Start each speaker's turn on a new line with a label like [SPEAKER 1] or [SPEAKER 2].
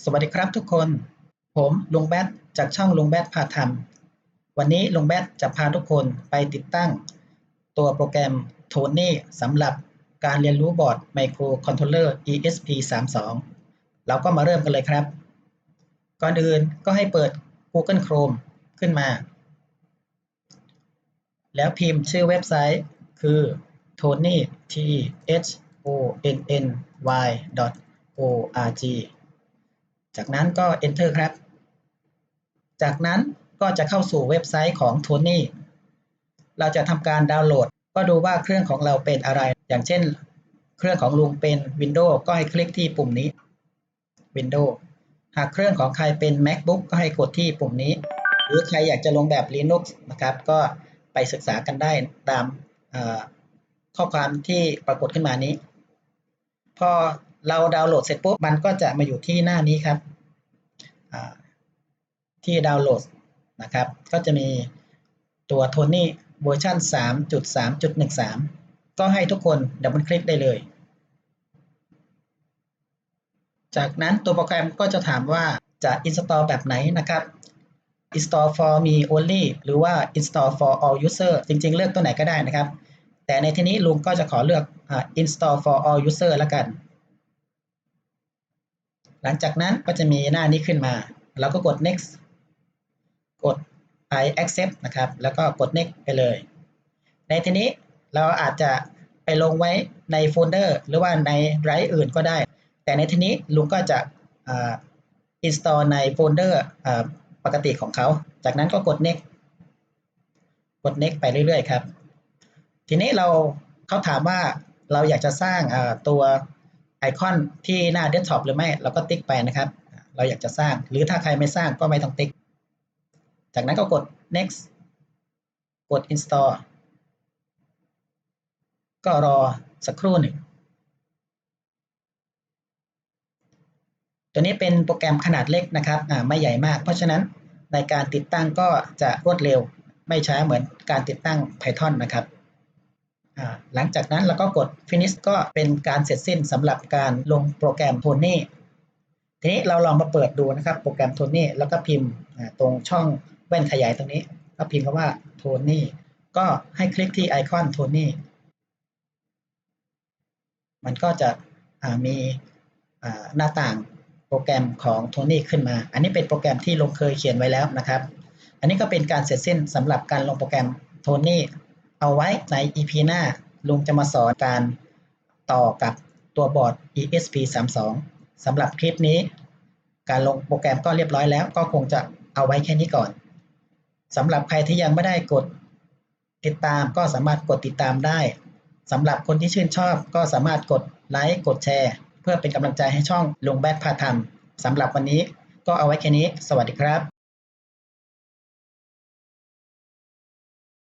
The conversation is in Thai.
[SPEAKER 1] สวัสดีครับทุกคนผมลุงแบทจากช่องลุงแบทพาทำวันนี้ลุงแบทจะพาทุกคนไปติดตั้งตัวโปรแกรม Tony สำหรับการเรียนรู้บอร์ด Microcontroller ESP32 เราก็มาเริ่มกันเลยครับก่อนอื่นก็ให้เปิด Google Chrome ขึ้นมาแล้วพิมพ์ชื่อเว็บไซต์คือ tony thonny.org จากนั้นก็ Enter ครับจากนั้นก็จะเข้าสู่เว็บไซต์ของ Tony เราจะทำการดาวน์โหลดก็ดูว่าเครื่องของเราเป็นอะไรอย่างเช่นเครื่องของลุงเป็น Windows ก็ให้คลิกที่ปุ่มนี้ Windows หากเครื่องของใครเป็น MacBook ก็ให้กดที่ปุ่มนี้หรือใครอยากจะลงแบบ Linux นะครับก็ไปศึกษากันได้ตามข้อความที่ปรากฏขึ้นมานี้พอเราดาวน์โหลดเสร็จปุ๊บมันก็จะมาอยู่ที่หน้านี้ครับที่ดาวน์โหลดนะครับก็จะมีตัว Tony เวอร์ชัน 3.3.13 ก็ให้ทุกคนดับเบิลคลิกได้เลยจากนั้นตัวโปรแกรมก็จะถามว่าจะ install แบบไหนนะครับ install for me only หรือว่า install for all user จริงๆเลือกตัวไหนก็ได้นะครับแต่ในที่นี้ลุงก็จะขอเลือกinstall for all user แล้วกันหลังจากนั้นก็จะมีหน้านี้ขึ้นมาเราก็กด next กด I accept นะครับแล้วก็กด next ไปเลยในทีนี้เราอาจจะไปลงไว้ในโฟลเดอร์หรือว่าในไดรฟ์อื่นก็ได้แต่ในทีนี้ลุงก็จะinstall ในโฟลเดอร์ปกติของเขาจากนั้นก็กด next ไปเรื่อยๆครับทีนี้เขาถามว่าเราอยากจะสร้างตัวไอคอนที่หน้าเดสก์ท็อปหรือไม่เราก็ติ๊กไปนะครับเราอยากจะสร้างหรือถ้าใครไม่สร้างก็ไม่ต้องติ๊กจากนั้นก็กด next กด install ก็รอสักครู่หนึ่งตัวนี้เป็นโปรแกรมขนาดเล็กนะครับไม่ใหญ่มากเพราะฉะนั้นในการติดตั้งก็จะรวดเร็วไม่ช้าเหมือนการติดตั้ง Python นะครับหลังจากนั้นเราก็กด finish ก็เป็นการเสร็จสิ้นสำหรับการลงโปรแกรม Tony ทีนี้เราลองมาเปิดดูนะครับโปรแกรม Tony แล้วก็พิมพ์ตรงช่องแว่นขยายตรงนี้ก็พิมพ์คำว่า Tony ก็ให้คลิกที่ไอคอน Tony มันก็จะมีหน้าต่างโปรแกรมของ Tony ขึ้นมาอันนี้เป็นโปรแกรมที่ลุงเคยเขียนไว้แล้วนะครับอันนี้ก็เป็นการเสร็จสิ้นสำหรับการลงโปรแกรม Tony เอาไว้ใน EP หน้าลุงจะมาสอนการต่อกับตัวบอร์ด ESP32 สำหรับคลิปนี้การลงโปรแกรมก็เรียบร้อยแล้วก็คงจะเอาไว้แค่นี้ก่อนสำหรับใครที่ยังไม่ได้กดติดตามก็สามารถกดติดตามได้สำหรับคนที่ชื่นชอบก็สามารถกดไลค์กดแชร์เพื่อเป็นกำลังใจให้ช่องลุงแบทพาทำสำหรับวันนี้ก็เอาไว้แค่นี้สวัสดีครับ